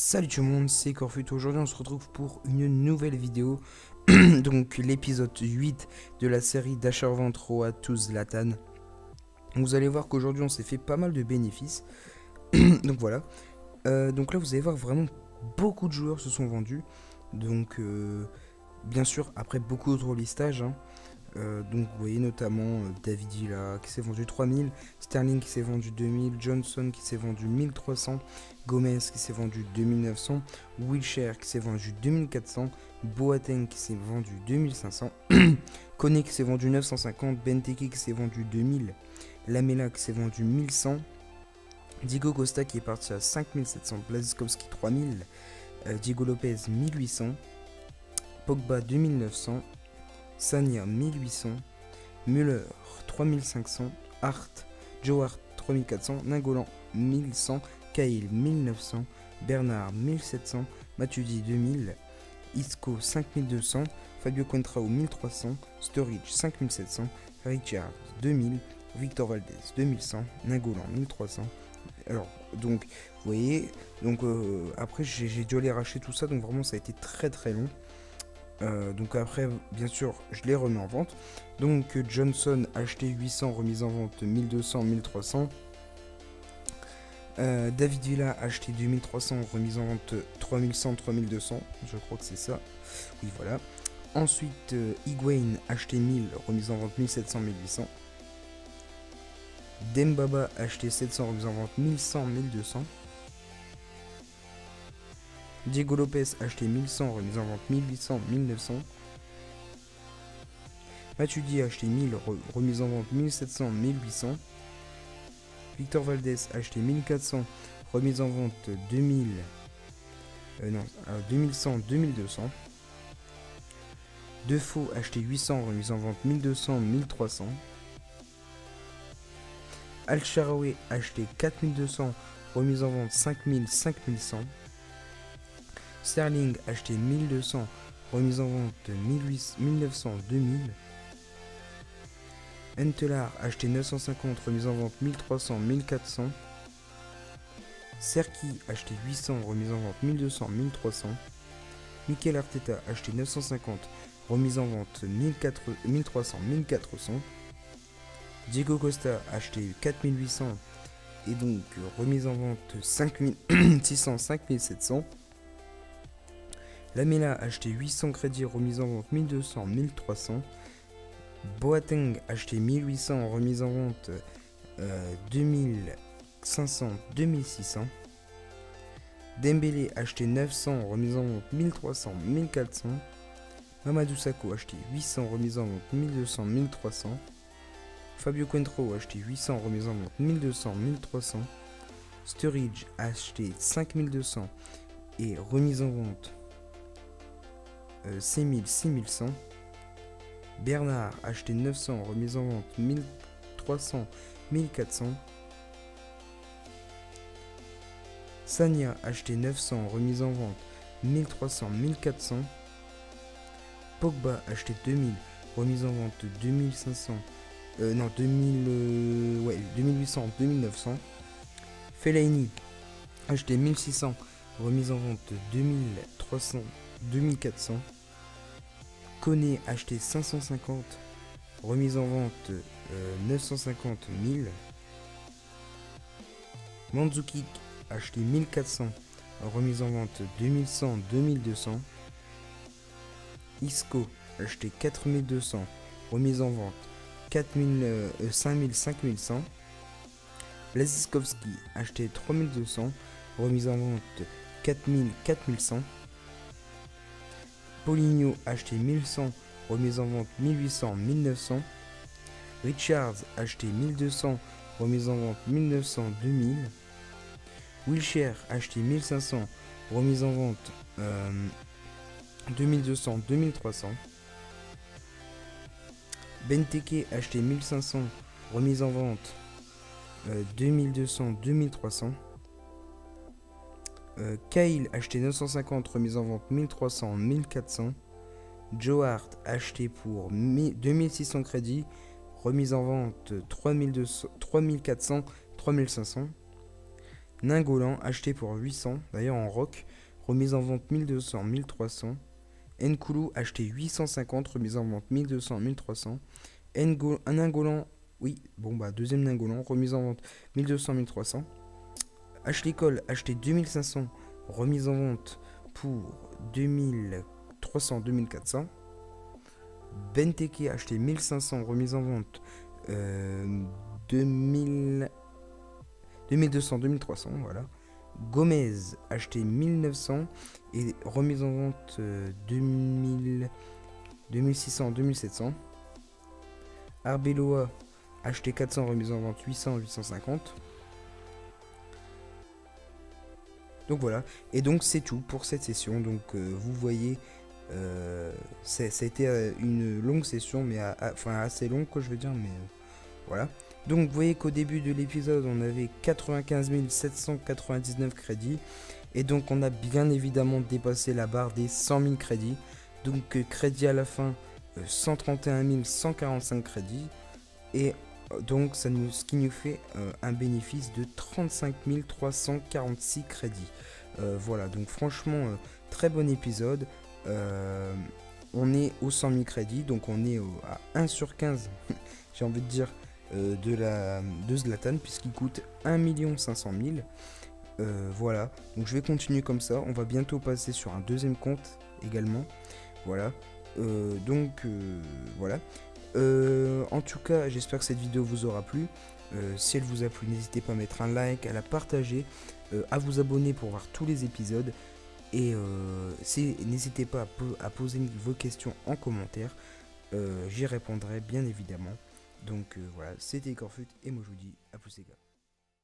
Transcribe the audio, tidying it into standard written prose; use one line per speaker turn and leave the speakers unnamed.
Salut tout le monde, c'est Corfut. Aujourd'hui on se retrouve pour une nouvelle vidéo. Donc l'épisode 8 de la série d'Acharvant Road to Zlatan. Vous allez voir qu'aujourd'hui on s'est fait pas mal de bénéfices. Donc voilà. Donc là vous allez voir vraiment beaucoup de joueurs se sont vendus. Donc bien sûr après beaucoup d'autres listages. Donc vous voyez notamment David Villa qui s'est vendu 3000, Sterling qui s'est vendu 2000, Johnson qui s'est vendu 1300, Gomez qui s'est vendu 2900, Wilshere qui s'est vendu 2400, Boateng qui s'est vendu 2500, Koné qui s'est vendu 950, Benteke qui s'est vendu 2000, Lamela qui s'est vendu 1100, Diego Costa qui est parti à 5700, Błaszczykowski 3000, Diego Lopez 1800, Pogba 2900, Sagna 1800, Müller 3500, Hart, Joe Hart 3400, Nainggolan 1100, Cahill 1900, Bernard 1700, Matuidi 2000, Isco 5200, Fabio Contrao 1300, Sturridge 5700, Richard 2000, Victor Valdez 2100, Nainggolan 1300. Alors donc vous voyez, donc après j'ai dû aller racheter tout ça, donc vraiment ça a été très long. Donc après bien sûr je les remets en vente. Donc Johnson acheté 800, remise en vente 1200, 1300. David Villa acheté 2300, remise en vente 3100, 3200, je crois que c'est ça. Oui voilà. Ensuite Higuain acheté 1000, remise en vente 1700, 1800. Dembaba acheté 700, remise en vente 1100, 1200. Diego Lopez acheté 1100, remise en vente 1800, 1900. Matuidi acheté 1000, remise en vente 1700, 1800. Victor Valdez acheté 1400, remise en vente 2100, 2200. Defoe acheté 800, remise en vente 1200, 1300. Al-Shaarawy acheté 4200, remise en vente 5000, 5100. Sterling acheté 1200, remise en vente 1900, 2000. Huntelaar acheté 950, remise en vente 1300, 1400. Serki acheté 800, remise en vente 1200, 1300. Mikel Arteta acheté 950, remise en vente 1300, 1400. Diego Costa acheté 4800 et donc remise en vente 5600, 5700. Lamela acheté 800 crédits, remise en vente 1200, 1300. Boateng acheté 1800, remise en vente 2500, 2600. Dembélé acheté 900, remise en vente 1300, 1400. Mamadou Sakho acheté 800, remise en vente 1200, 1300. Fabio Contrao acheté 800, remise en vente 1200, 1300. Sturridge acheté 5200 et remise en vente 6000, 6100. Bernard acheté 900, remise en vente 1300, 1400. Sagna acheté 900, remise en vente 1300, 1400. Pogba acheté 2000, remise en vente 2500, 2800, 2900. Fellaini acheté 1600, remise en vente 2300, 2400. Koné acheté 550, remise en vente 950, 1000. Mandzukic acheté 1400, remise en vente 2100, 2200. Isco acheté 4200, remise en vente 5000, 5100. Błaszczykowski acheté 3200, remise en vente 4000, 4100. Paulinho acheté 1100, remise en vente 1800, 1900. Richards acheté 1200, remise en vente 1900, 2000. Wilshere acheté 1500, remise en vente 2200, 2300. Benteke acheté 1500, remise en vente 2200, 2300. Cahill acheté 950, remise en vente 1300, 1400. Joe Hart acheté pour 2600 crédits, remise en vente 3400, 3500. Nainggolan acheté pour 800, d'ailleurs en rock, remise en vente 1200, 1300. Nkulu acheté 850, remise en vente 1200, 1300. Un Nangolan, oui, bon bah deuxième Nangolan, remise en vente 1200, 1300. Ashley Cole acheté 2500, remise en vente pour 2300, 2400. Benteke acheté 1500, remise en vente 2200, 2300, voilà. Gomez acheté 1900 et remise en vente 2600, 2700. Arbeloa acheté 400, remise en vente 800, 850. Donc voilà, et donc c'est tout pour cette session. Donc vous voyez, ça a été une longue session, mais enfin assez longue, quoi, je veux dire, mais voilà. Donc vous voyez qu'au début de l'épisode, on avait 95 799 crédits, et donc on a bien évidemment dépassé la barre des 100 000 crédits. Donc crédit à la fin, 131 145 crédits, et donc ce qui nous fait un bénéfice de 35 346 crédits. Voilà, donc franchement très bon épisode. On est aux 100 000 crédits, donc on est à 1 sur 15 j'ai envie de dire de Zlatan, puisqu'il coûte 1 500 000. Voilà, donc je vais continuer comme ça. On va bientôt passer sur un deuxième compte également. Voilà, voilà. En tout cas, j'espère que cette vidéo vous aura plu. Si elle vous a plu, n'hésitez pas à mettre un like, à la partager, à vous abonner pour voir tous les épisodes. Et n'hésitez pas à poser vos questions en commentaire. J'y répondrai bien évidemment. Donc voilà, c'était Corfut et moi je vous dis à plus les gars.